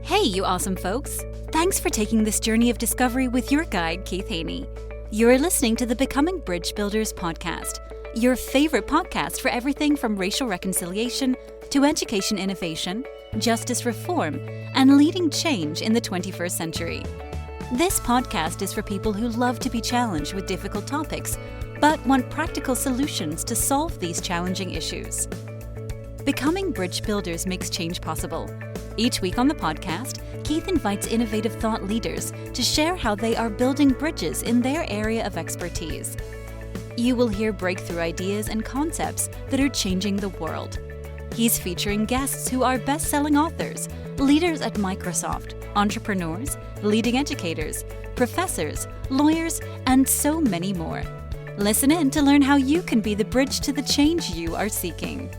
Hey, you awesome folks! Thanks for taking this journey of discovery with your guide, Keith Haney. You're listening to the Becoming Bridge Builders podcast, your favorite podcast for everything from racial reconciliation to education innovation, justice reform, and leading change in the 21st century. This podcast is for people who love to be challenged with difficult topics, but want practical solutions to solve these challenging issues. Becoming Bridge Builders makes change possible. Each week on the podcast, Keith invites innovative thought leaders to share how they are building bridges in their area of expertise. You will hear breakthrough ideas and concepts that are changing the world. He's featuring guests who are best-selling authors, leaders at Microsoft, entrepreneurs, leading educators, professors, lawyers, and so many more. Listen in to learn how you can be the bridge to the change you are seeking.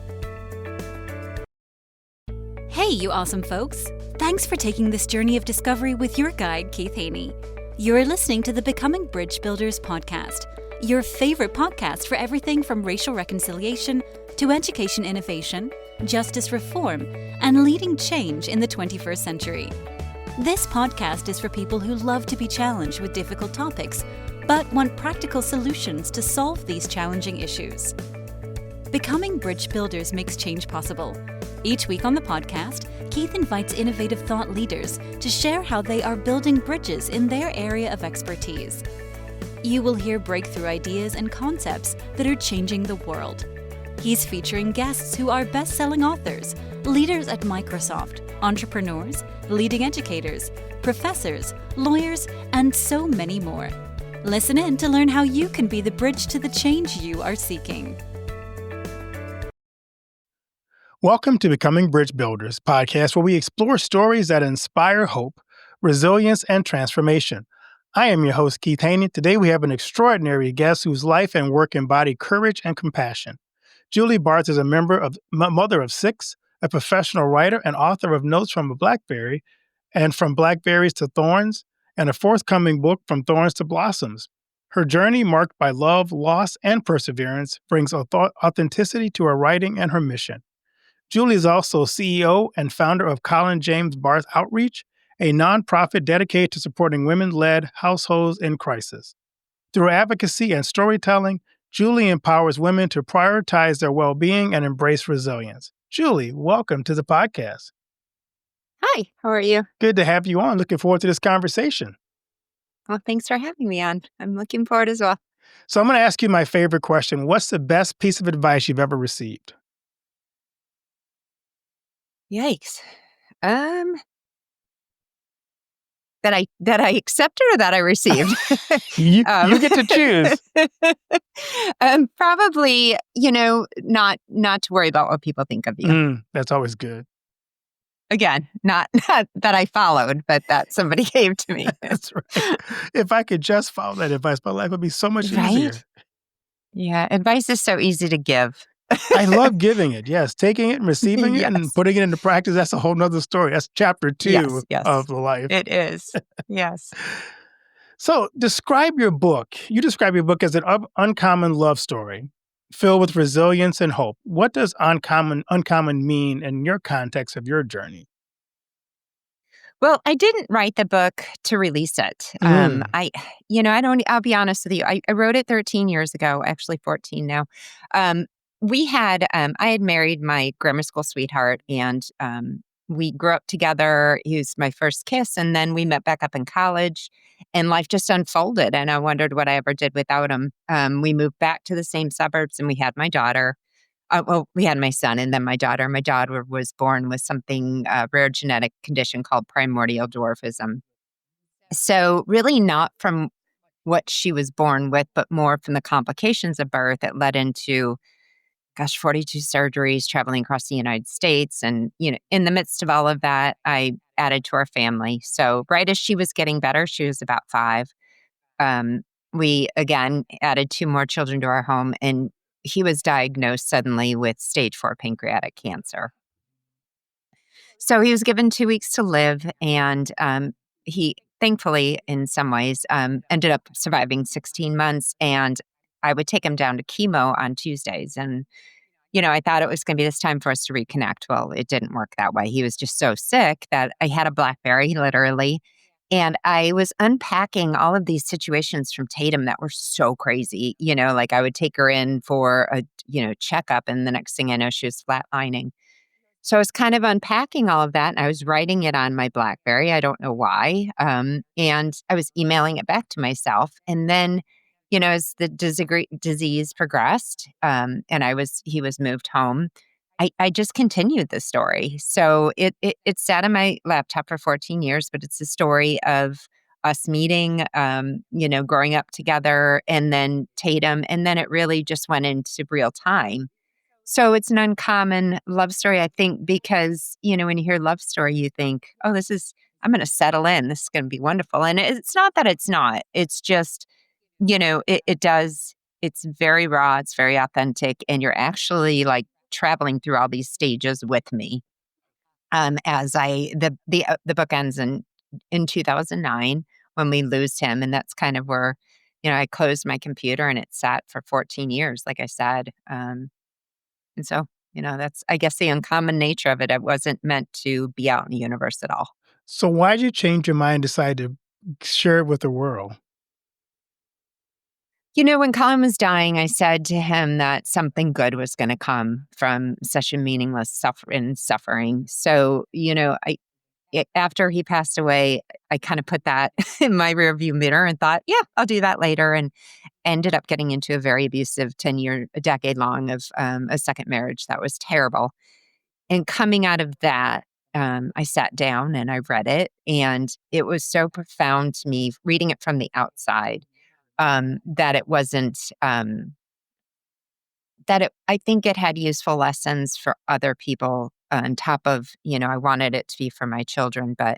Hey, you awesome folks! Thanks for taking this journey of discovery with your guide, Keith Haney. You're listening to the Becoming Bridge Builders podcast, your favorite podcast for everything from racial reconciliation to education innovation, justice reform, and leading change in the 21st century. This podcast is for people who love to be challenged with difficult topics, but want practical solutions to solve these challenging issues. Becoming Bridge Builders makes change possible. Each week on the podcast, Keith invites innovative thought leaders to share how they are building bridges in their area of expertise. You will hear breakthrough ideas and concepts that are changing the world. He's featuring guests who are best-selling authors, leaders at Microsoft, entrepreneurs, leading educators, professors, lawyers, and so many more. Listen in to learn how you can be the bridge to the change you are seeking. Welcome to Becoming Bridge Builders podcast, where we explore stories that inspire hope, resilience, and transformation. I am your host, Keith Haney. Today we have an extraordinary guest whose life and work embody courage and compassion. Julie Barth is a mother of six, a professional writer and author of Notes from a Blackberry and From Blackberries to Thorns, and a forthcoming book, From Thorns to Blossoms. Her journey, marked by love, loss, and perseverance, brings authenticity to her writing and her mission. Julie is also CEO and founder of Colin James Barth Outreach, a nonprofit dedicated to supporting women-led households in crisis. Through advocacy and storytelling, Julie empowers women to prioritize their well-being and embrace resilience. Julie, welcome to the podcast. Hi, how are you? Good to have you on. Looking forward to this conversation. Well, thanks for having me on. I'm looking forward as well. So I'm going to ask you my favorite question. What's the best piece of advice you've ever received? Yikes. That I accepted or that I received? You get to choose. Probably, not to worry about what people think of you. That's always good. Again, not that I followed, but that somebody gave to me. That's right. If I could just follow that advice, my life would be so much easier. Yeah, advice is so easy to give. I love giving it. Yes. Taking it and receiving it Yes. and putting it into practice. That's a whole nother story. That's chapter 2 Yes. of the life. It is. Yes. So describe your book. You describe your book as an uncommon love story filled with resilience and hope. What does uncommon mean in your context of your journey? Well, I didn't write the book to release it. I'll be honest with you. I wrote it 13 years ago, actually 14 now. I had married my grammar school sweetheart, and we grew up together. He was my first kiss, and then we met back up in college, and life just unfolded, and I wondered what I ever did without him. We moved back to the same suburbs, and we had my daughter. We had my son and then my daughter. My daughter was born with something, a rare genetic condition called primordial dwarfism. So really not from what she was born with, but more from the complications of birth that led into 42 surgeries, traveling across the United States. And, in the midst of all of that, I added to our family. So right as she was getting better, she was about 5. We, again, added 2 more children to our home. And he was diagnosed suddenly with stage 4 pancreatic cancer. So he was given 2 weeks to live. And he, thankfully, in some ways, ended up surviving 16 months. And I would take him down to chemo on Tuesdays. And I thought it was going to be this time for us to reconnect. Well, it didn't work that way. He was just so sick that I had a BlackBerry, literally. And I was unpacking all of these situations from Tatum that were so crazy. Like I would take her in for a, checkup, and the next thing I know, she was flatlining. So I was kind of unpacking all of that, and I was writing it on my BlackBerry. I don't know why. And I was emailing it back to myself. And then, as the disease progressed, and he was moved home, I just continued the story. So it sat on my laptop for 14 years, but it's a story of us meeting, growing up together, and then Tatum, and then it really just went into real time. So it's an uncommon love story, I think, because, when you hear love story, you think, oh, I'm going to settle in. This is going to be wonderful. And it's not that it's not. It's just, it's very raw, it's very authentic, and you're actually like traveling through all these stages with me. As the book ends in 2009 when we lose him, and that's kind of where, I closed my computer and it sat for 14 years, like I said. And so, that's, I guess, the uncommon nature of it. It wasn't meant to be out in the universe at all. So why did you change your mind and decide to share it with the world? When Colin was dying, I said to him that something good was going to come from such a meaningless suffering. So, after he passed away, I kind of put that in my rearview mirror and thought, yeah, I'll do that later. And ended up getting into a very abusive a decade long of a second marriage that was terrible. And coming out of that, I sat down and I read it, and it was so profound to me reading it from the outside, that it wasn't, I think it had useful lessons for other people on top of, I wanted it to be for my children. But,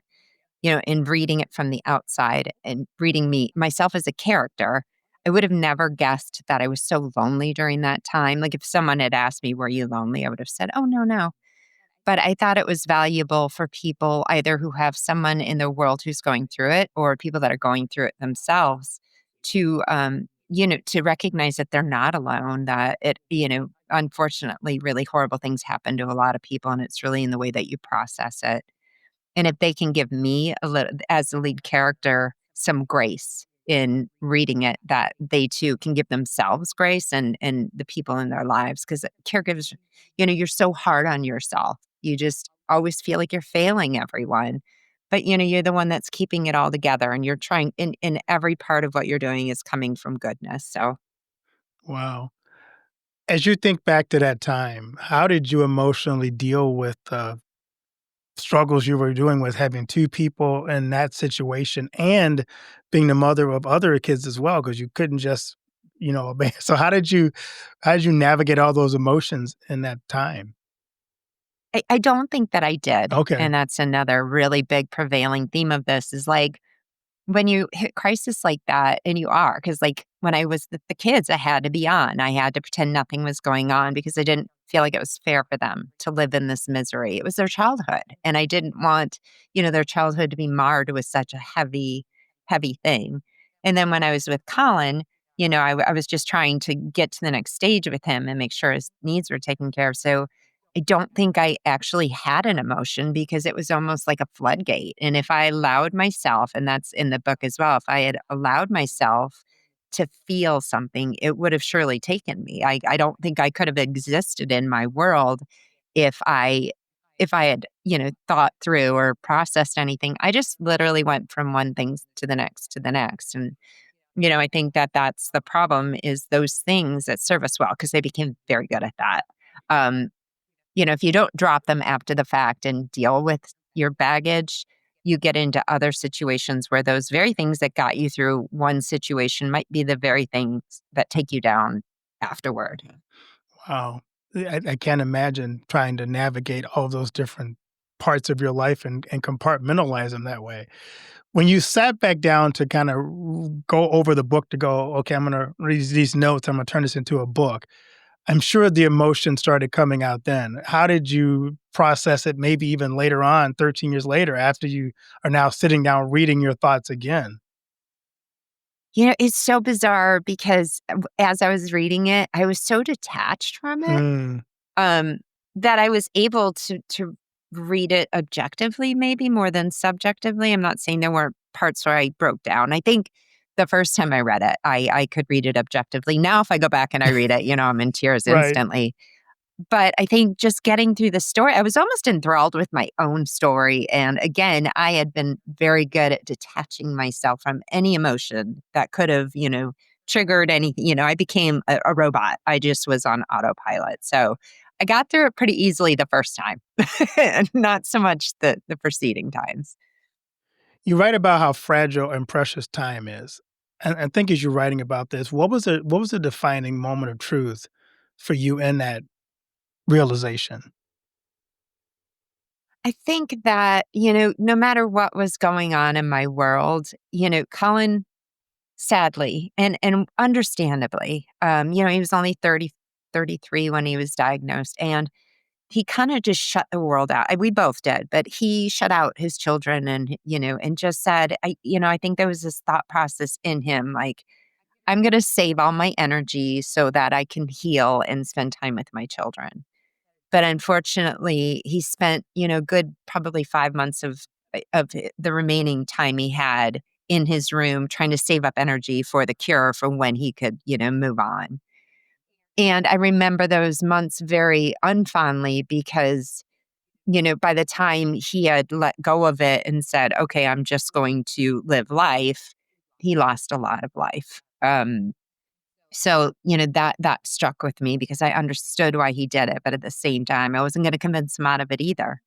in reading it from the outside and reading myself as a character, I would have never guessed that I was so lonely during that time. Like if someone had asked me, were you lonely? I would have said, oh, no, no. But I thought it was valuable for people either who have someone in their world who's going through it, or people that are going through it themselves, to, to recognize that they're not alone, that unfortunately, really horrible things happen to a lot of people, and it's really in the way that you process it. And if they can give me a little, as the lead character, some grace in reading it, that they too can give themselves grace and the people in their lives. Because caregivers, you're so hard on yourself. You just always feel like you're failing everyone. But you're the one that's keeping it all together, and you're trying in every part of what you're doing is coming from goodness. So Wow. As you think back to that time, how did you emotionally deal with struggles you were doing with having two people in that situation and being the mother of other kids as well? Because you couldn't just, so how did you navigate all those emotions in that time? I don't think that I did. Okay. And that's another really big prevailing theme of this is like, when you hit crisis like that, and you are, because like when I was with the kids, I had to be on. I had to pretend nothing was going on because I didn't feel like it was fair for them to live in this misery. It was their childhood. And I didn't want, their childhood to be marred with such a heavy, heavy thing. And then when I was with Colin, I was just trying to get to the next stage with him and make sure his needs were taken care of. So I don't think I actually had an emotion because it was almost like a floodgate. And if I allowed myself, and that's in the book as well, if I had allowed myself to feel something, it would have surely taken me. I don't think I could have existed in my world if I had, thought through or processed anything. I just literally went from one thing to the next to the next. And, I think that that's the problem, is those things that serve us well, because they became very good at that. Um, if you don't drop them after the fact and deal with your baggage, you get into other situations where those very things that got you through one situation might be the very things that take you down afterward. Wow. I can't imagine trying to navigate all those different parts of your life and compartmentalize them that way. When you sat back down to kind of go over the book to go, okay, I'm going to read these notes, I'm going to turn this into a book. I'm sure the emotion started coming out then. How did you process it maybe even later on, 13 years later, after you are now sitting down reading your thoughts again? It's so bizarre because as I was reading it, I was so detached from it. Hmm. that I was able to read it objectively, maybe more than subjectively. I'm not saying there weren't parts where I broke down. I think the first time I read it, I could read it objectively. Now, if I go back and I read it, I'm in tears Right. instantly. But I think just getting through the story, I was almost enthralled with my own story. And again, I had been very good at detaching myself from any emotion that could have, triggered anything. I became a robot. I just was on autopilot. So I got through it pretty easily the first time, and not so much the preceding times. You write about how fragile and precious time is. And I think as you're writing about this, what was the defining moment of truth for you in that realization? I think that, no matter what was going on in my world, Colin, sadly and understandably, he was only 33 when he was diagnosed. And he kind of just shut the world out. We both did, but he shut out his children and just said, I think there was this thought process in him, like, I'm going to save all my energy so that I can heal and spend time with my children. But unfortunately, he spent, good probably 5 months of the remaining time he had in his room trying to save up energy for the cure for when he could, move on. And I remember those months very unfondly because, by the time he had let go of it and said, okay, I'm just going to live life, he lost a lot of life. So, that struck with me because I understood why he did it. But at the same time, I wasn't going to convince him out of it either.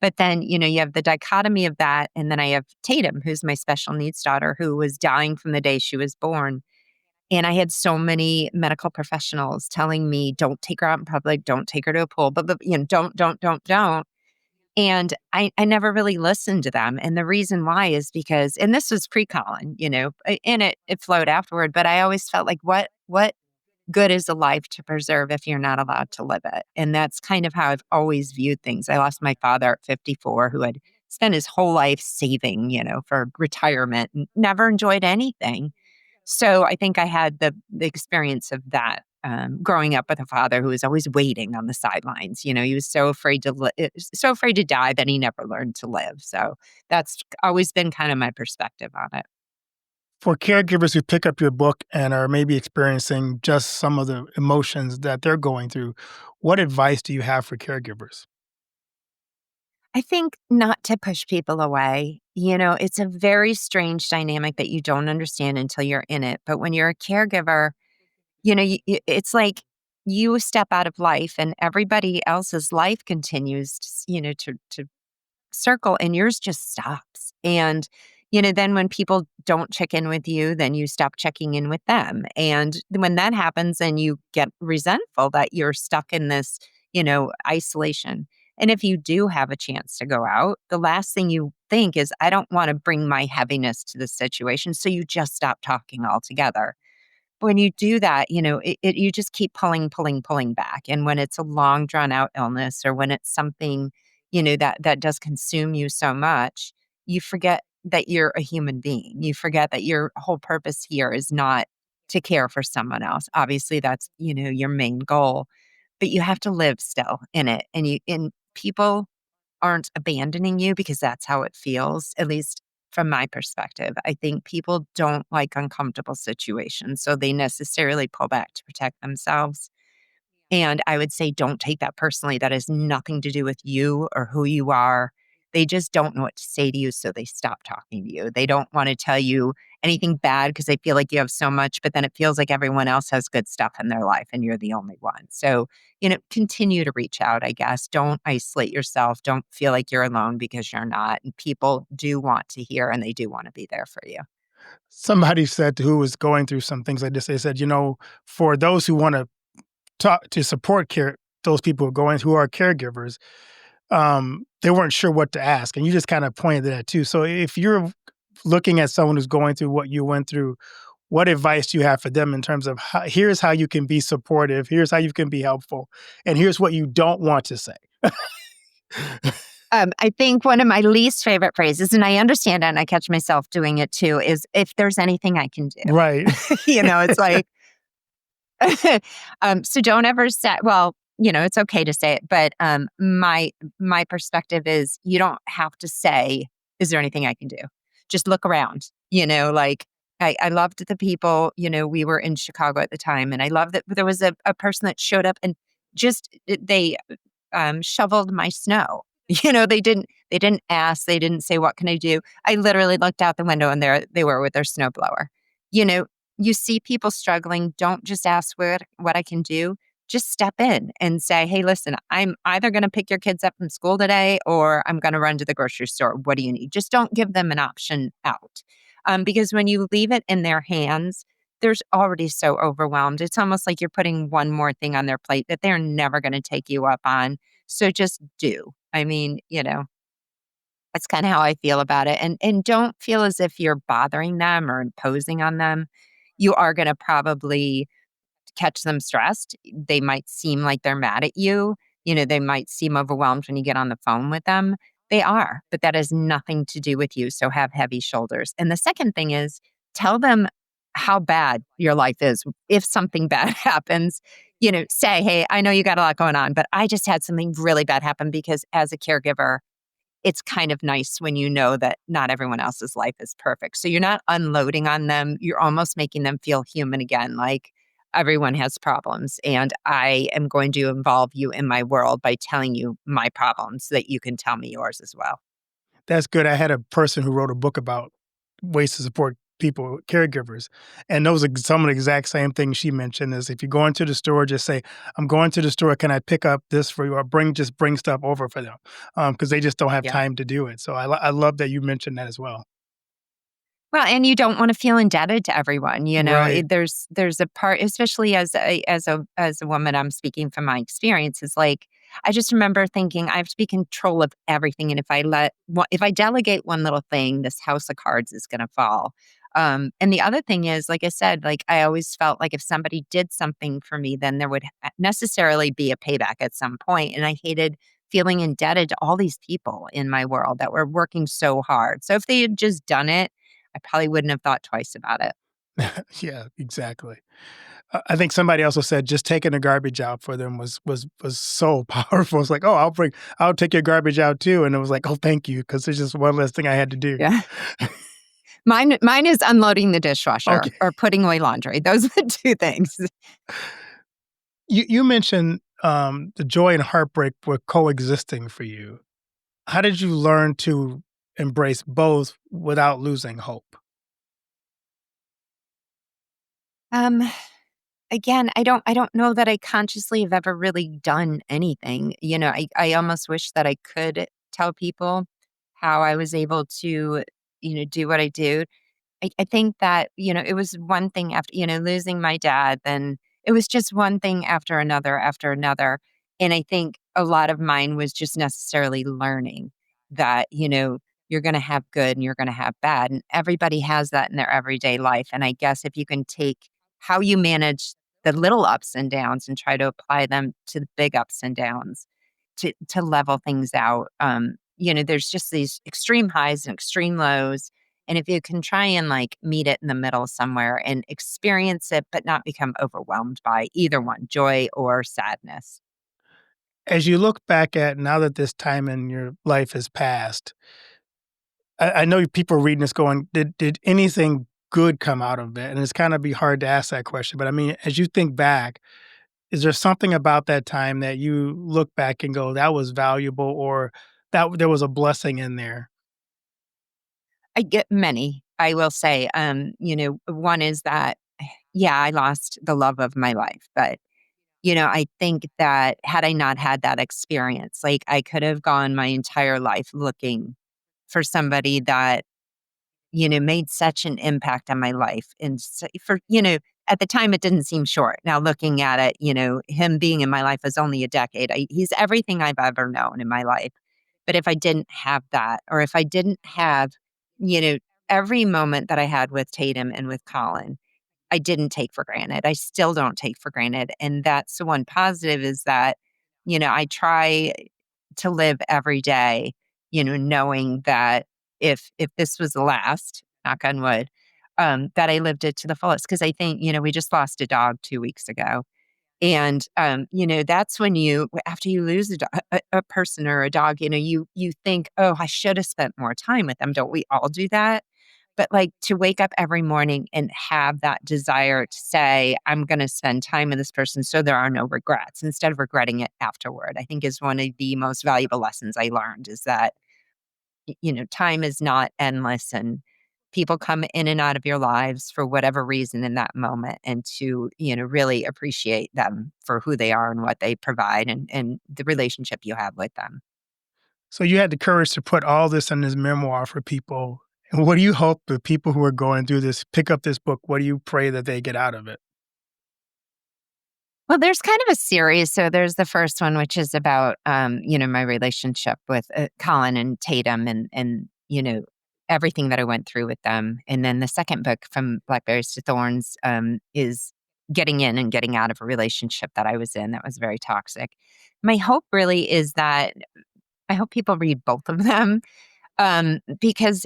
But then, you have the dichotomy of that. And then I have Tatum, who's my special needs daughter, who was dying from the day she was born. And I had so many medical professionals telling me, don't take her out in public, don't take her to a pool, but don't. And I never really listened to them. And the reason why is because, and this was pre-Colin, and it flowed afterward, but I always felt like what good is a life to preserve if you're not allowed to live it? And that's kind of how I've always viewed things. I lost my father at 54, who had spent his whole life saving, for retirement and never enjoyed anything. So I think I had the experience of that, growing up with a father who was always waiting on the sidelines. He was so afraid so afraid to die that he never learned to live. So that's always been kind of my perspective on it. For caregivers who pick up your book and are maybe experiencing just some of the emotions that they're going through, what advice do you have for caregivers? I think not to push people away. It's a very strange dynamic that you don't understand until you're in it. But when you're a caregiver, it's like you step out of life and everybody else's life continues, to circle and yours just stops. And, then when people don't check in with you, then you stop checking in with them. And when that happens, then you get resentful that you're stuck in this, isolation. And if you do have a chance to go out, the last thing you think is, I don't want to bring my heaviness to the situation. So you just stop talking altogether. When you do that, you just keep pulling back. And when it's a long drawn out illness or when it's something, that does consume you so much, you forget that you're a human being. You forget that your whole purpose here is not to care for someone else. Obviously that's, your main goal, but you have to live still in it. And people aren't abandoning you because that's how it feels, at least from my perspective. I think people don't like uncomfortable situations, so they necessarily pull back to protect themselves. And I would say don't take that personally. That has nothing to do with you or who you are. They just don't know what to say to you, so they stop talking to you. They don't want to tell you anything bad because they feel like you have so much, but then it feels like everyone else has good stuff in their life and you're the only one. So, continue to reach out, I guess. Don't isolate yourself. Don't feel like you're alone because you're not. And people do want to hear and they do want to be there for you. Somebody said who was going through some things like this, they said, for those who want to talk to support those people who are caregivers, they weren't sure what to ask. And you just kind of pointed to that too. So if you're looking at someone who's going through what you went through, what advice do you have for them in terms of here's how you can be supportive, here's how you can be helpful, and here's what you don't want to say? I think one of my least favorite phrases, and I understand it and I catch myself doing it too, is if there's anything I can do. Right. It's like, so don't ever say, well, it's okay to say it, but my perspective is you don't have to say, "Is there anything I can do?" Just look around. Like I loved the people. We were in Chicago at the time, and I loved that there was a person that showed up and they shoveled my snow. They didn't ask. They didn't say, "What can I do?" I literally looked out the window, and there they were with their snowblower. You know, you see people struggling. Don't just ask what I can do. Just step in and say, "Hey, listen, I'm either going to pick your kids up from school today, or I'm going to run to the grocery store. What do you need?" Just don't give them an option out, because when you leave it in their hands, there's already so overwhelmed. It's almost like you're putting one more thing on their plate that they're never going to take you up on. So just do. I mean, that's kind of how I feel about it. And don't feel as if you're bothering them or imposing on them. You are going to probably catch them stressed. They might seem like they're mad at you. They might seem overwhelmed when you get on the phone with them. They are, but that has nothing to do with you. So have heavy shoulders. And the second thing is tell them how bad your life is. If something bad happens, say, "Hey, I know you got a lot going on, but I just had something really bad happen," because as a caregiver, it's kind of nice when you know that not everyone else's life is perfect. So you're not unloading on them. You're almost making them feel human again. Like everyone has problems, and I am going to involve you in my world by telling you my problems so that you can tell me yours as well. That's good. I had a person who wrote a book about ways to support people, caregivers, and those are some of the exact same things she mentioned. Is if you go into the store, just say, "I'm going to the store. Can I pick up this for you?" Or bring stuff over for them, because they just don't have Yeah. time to do it. So I love that you mentioned that as well. Well, and you don't wanna feel indebted to everyone, Right. there's a part, especially as a woman, I'm speaking from my experience, is like, I just remember thinking, "I have to be in control of everything, and if I delegate one little thing, this house of cards is gonna fall." And the other thing is, like I said, like, I always felt like if somebody did something for me, then there would necessarily be a payback at some point, and I hated feeling indebted to all these people in my world that were working so hard. So if they had just done it, I probably wouldn't have thought twice about it. Yeah, exactly. I think somebody also said just taking the garbage out for them was so powerful. It's like, "Oh, I'll take your garbage out too," and it was like, "Oh, thank you," because it's just one less thing I had to do. Yeah. Mine is unloading the dishwasher Okay. or putting away laundry. Those are the 2 things. You mentioned, the joy and heartbreak were coexisting for you. How did you learn to embrace both without losing hope? Um, Again, I don't know that I consciously have ever really done anything. I almost wish that I could tell people how I was able to, do what I do. I think that, it was one thing after, losing my dad, then it was just one thing after another. And I think a lot of mine was just necessarily learning that, you're going to have good and you're going to have bad. And everybody has that in their everyday life. And I guess if you can take how you manage the little ups and downs and try to apply them to the big ups and downs to level things out. There's just these extreme highs and extreme lows, and if you can try and like meet it in the middle somewhere and experience it, but not become overwhelmed by either one, joy or sadness. As you look back at now that this time in your life has passed, I know people are reading this going, "Did anything good come out of it?" And it's kinda be hard to ask that question, but I mean, as you think back, is there something about that time that you look back and go, "That was valuable," or "That there was a blessing in there?" I get many, I will say. One is that, yeah, I lost the love of my life, but I think that had I not had that experience, like I could have gone my entire life looking for somebody that made such an impact on my life. And at the time, it didn't seem short. Now, looking at it, him being in my life was only a decade. He's everything I've ever known in my life. But if I didn't have that, or if I didn't have, you know, every moment that I had with Tatum and with Colin, I didn't take for granted. I still don't take for granted. And that's the one positive is that, I try to live every day, knowing that if this was the last, knock on wood, that I lived it to the fullest. Cause I think, we just lost a dog 2 weeks ago. And, that's when after you lose a person or a dog, you think, oh, I should have spent more time with them. Don't we all do that? But like to wake up every morning and have that desire to say, I'm going to spend time with this person so there are no regrets instead of regretting it afterward, I think is one of the most valuable lessons I learned is that, time is not endless and people come in and out of your lives for whatever reason in that moment and to, really appreciate them for who they are and what they provide and the relationship you have with them. So you had the courage to put all this in this memoir for people. And what do you hope the people who are going through this pick up this book? What do you pray that they get out of it? Well, there's kind of a series. So there's the first one, which is about, my relationship with Colin and Tatum and everything that I went through with them. And then the second book from Blackberries to Thorns is getting in and getting out of a relationship that I was in that was very toxic. My hope really is that I hope people read both of them because,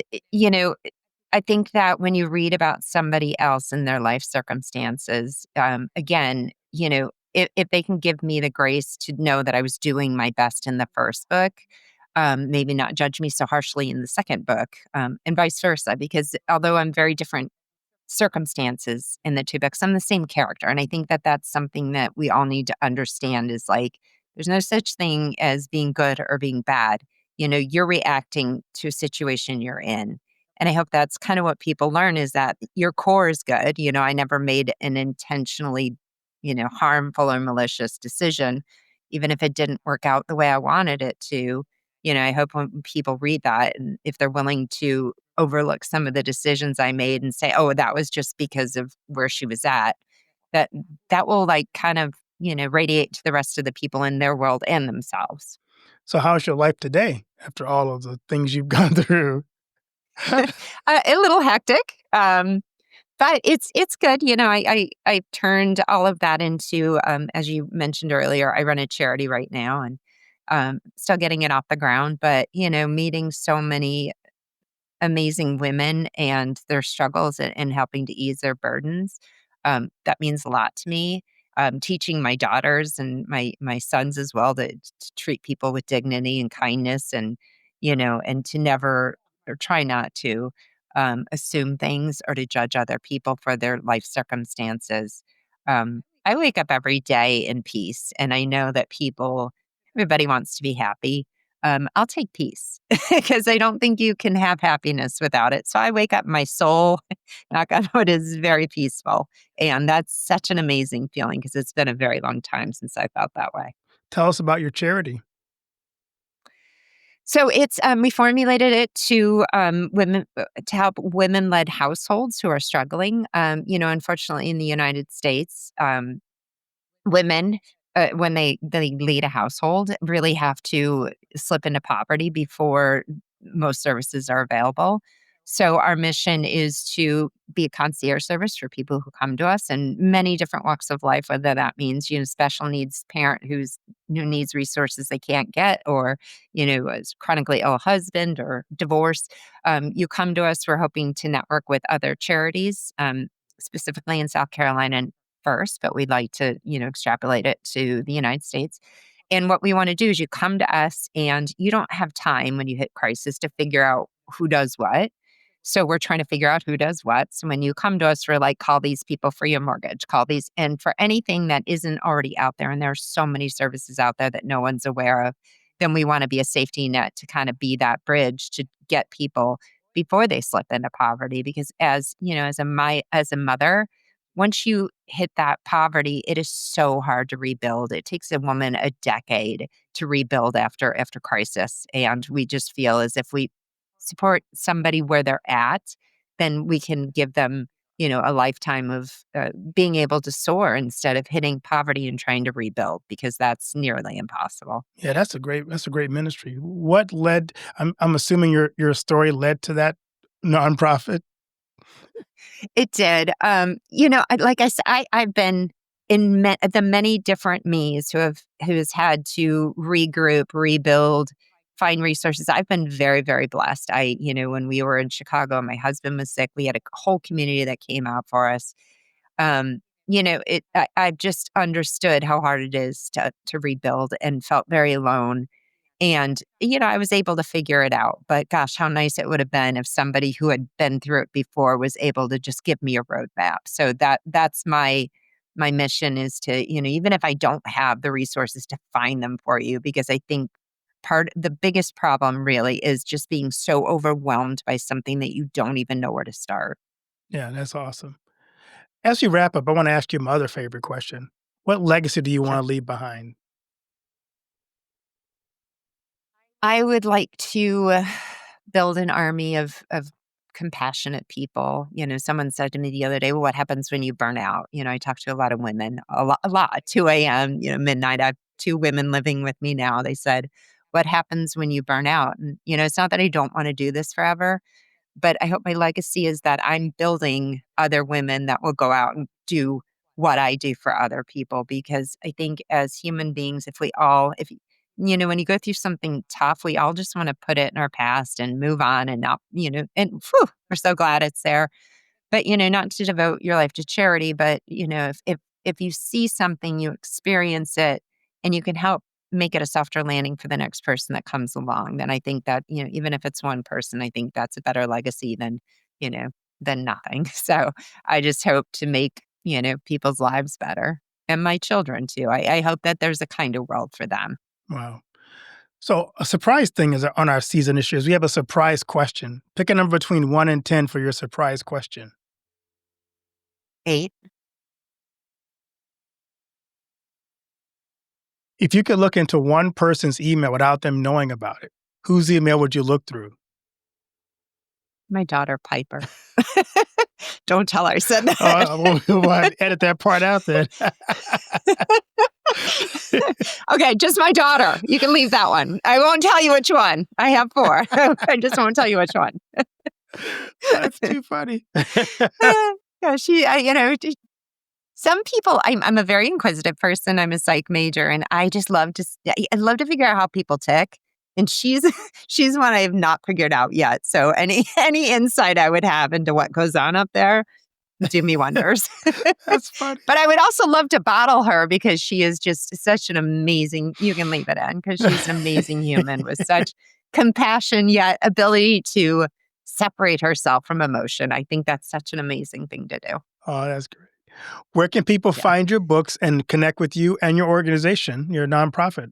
I think that when you read about somebody else and their life circumstances, again, if they can give me the grace to know that I was doing my best in the first book, maybe not judge me so harshly in the second book, and vice versa, because although I'm very different circumstances in the two books, I'm the same character. And I think that that's something that we all need to understand is like, there's no such thing as being good or being bad. You're reacting to a situation you're in. And I hope that's kind of what people learn is that your core is good. I never made an intentionally, harmful or malicious decision, even if it didn't work out the way I wanted it to. I hope when people read that and if they're willing to overlook some of the decisions I made and say, oh, that was just because of where she was at, that that will like kind of, radiate to the rest of the people in their world and themselves. So how's your life today after all of the things you've gone through? A little hectic, but it's good. I turned all of that into, as you mentioned earlier, I run a charity right now and still getting it off the ground. But meeting so many amazing women and their struggles and helping to ease their burdens. That means a lot to me. Teaching my daughters and my sons as well to treat people with dignity and kindness and to never or try not to assume things or to judge other people for their life circumstances. I wake up every day in peace and I know that everybody wants to be happy. I'll take peace because I don't think you can have happiness without it. So I wake up, my soul, knock on wood, is very peaceful. And that's such an amazing feeling because it's been a very long time since I felt that way. Tell us about your charity. So it's we formulated it to women to help women-led households who are struggling. Unfortunately, in the United States, women, when they lead a household, really have to slip into poverty before most services are available. So our mission is to be a concierge service for people who come to us in many different walks of life, whether that means, special needs parent who needs resources they can't get, or, a chronically ill husband or divorce. You come to us, we're hoping to network with other charities, specifically in South Carolina first, but we'd like to, extrapolate it to the United States. And what we want to do is you come to us and you don't have time when you hit crisis to figure out who does what. So we're trying to figure out who does what. So when you come to us, we're like, call these people for your mortgage, call these. And for anything that isn't already out there, and there's so many services out there that no one's aware of, then we want to be a safety net to kind of be that bridge to get people before they slip into poverty. Because as a mother, once you hit that poverty, it is so hard to rebuild. It takes a woman a decade to rebuild after crisis. And we just feel as if we support somebody where they're at, then we can give them, a lifetime of being able to soar instead of hitting poverty and trying to rebuild because that's nearly impossible. Yeah, that's a great ministry. What led I'm assuming your story led to that nonprofit? It did. Like I said, I've been in the many different me's who's had to regroup, rebuild, find resources. I've been very, very blessed. When we were in Chicago, my husband was sick. We had a whole community that came out for us. Um, I've just understood how hard it is to rebuild and felt very alone. And, I was able to figure it out. But gosh, how nice it would have been if somebody who had been through it before was able to just give me a roadmap. So that's my mission is to, even if I don't have the resources to find them for you, because I think the biggest problem really is just being so overwhelmed by something that you don't even know where to start. Yeah, that's awesome. As you wrap up, I want to ask you my other favorite question. What legacy do you want Sure. to leave behind? I would like to build an army of compassionate people. Someone said to me the other day, well, what happens when you burn out? I talk to a lot of women, a lot, 2 a.m., midnight. I have 2 women living with me now. They said, what happens when you burn out? And, it's not that I don't want to do this forever, but I hope my legacy is that I'm building other women that will go out and do what I do for other people. Because I think as human beings, when you go through something tough, we all just want to put it in our past and move on and not, and we're so glad it's there. But, not to devote your life to charity, but, if you see something, you experience it and you can help make it a softer landing for the next person that comes along, then I think that, even if it's one person, I think that's a better legacy you know, than nothing. So I just hope to make, people's lives better and my children too. I hope that there's a kinder world for them. Wow. So a surprise thing is on our season this year is we have a surprise question. Pick a number between 1 and 10 for your surprise question. 8. If you could look into one person's email without them knowing about it, whose email would you look through? My daughter, Piper. Don't tell her I said that. We'll edit that part out then. Okay, just my daughter. You can leave that one. I won't tell you which one. I have 4. I just won't tell you which one. That's too funny. Yeah, some people, I'm a very inquisitive person. I'm a psych major, and I just love to figure out how people tick. And she's one I have not figured out yet. So any insight I would have into what goes on up there, do me wonders. That's funny. But I would also love to bottle her because she is just such an amazing, you can leave it in, because she's an amazing human with such compassion, yet ability to separate herself from emotion. I think that's such an amazing thing to do. Oh, that's great. Where can people find your books and connect with you and your organization, your nonprofit?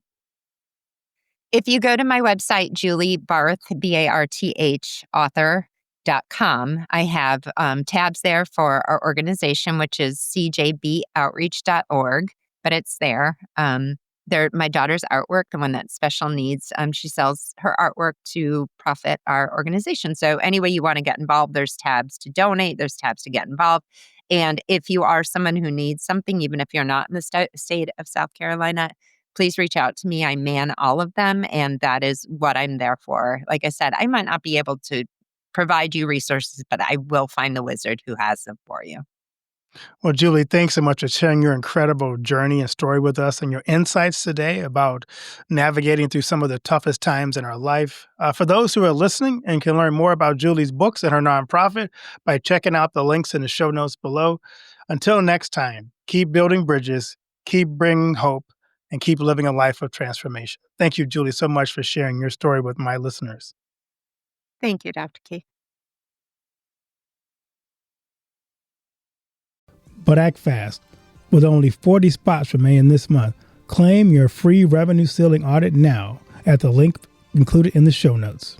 If you go to my website, Julie Barth, BARTH, author.com, I have tabs there for our organization, which is cjboutreach.org, but it's there. My daughter's artwork, the one that's special needs, she sells her artwork to profit our organization. So any way you want to get involved, there's tabs to donate, there's tabs to get involved. And if you are someone who needs something, even if you're not in the state of South Carolina, please reach out to me. I man all of them, and that is what I'm there for. Like I said, I might not be able to provide you resources, but I will find the wizard who has them for you. Well, Julie, thanks so much for sharing your incredible journey and story with us and your insights today about navigating through some of the toughest times in our life. For those who are listening and can learn more about Julie's books and her nonprofit by checking out the links in the show notes below. Until next time, keep building bridges, keep bringing hope, and keep living a life of transformation. Thank you, Julie, so much for sharing your story with my listeners. Thank you, Dr. Keith. But act fast. With only 40 spots remaining this month, claim your free revenue ceiling audit now at the link included in the show notes.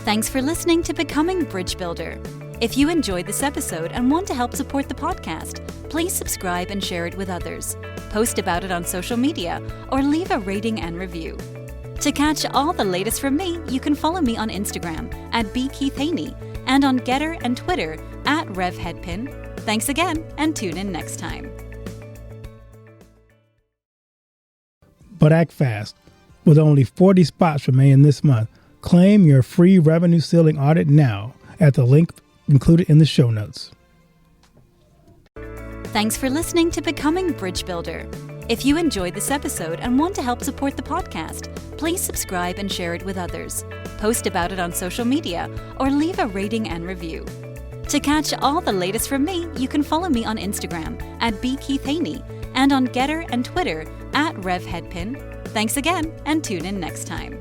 Thanks for listening to Becoming Bridge Builder. If you enjoyed this episode and want to help support the podcast, please subscribe and share it with others. Post about it on social media or leave a rating and review. To catch all the latest from me, you can follow me on Instagram at @bkeithhaney and on Getter and Twitter @RevHeadpin. Thanks again, and tune in next time. But act fast. With only 40 spots remaining this month, claim your free revenue ceiling audit now at the link included in the show notes. Thanks for listening to Becoming Bridge Builder. If you enjoyed this episode and want to help support the podcast, please subscribe and share it with others. Post about it on social media or leave a rating and review. To catch all the latest from me, you can follow me on Instagram at @bkeithhaney and on Getter and Twitter @RevHeadpin. Thanks again, and tune in next time.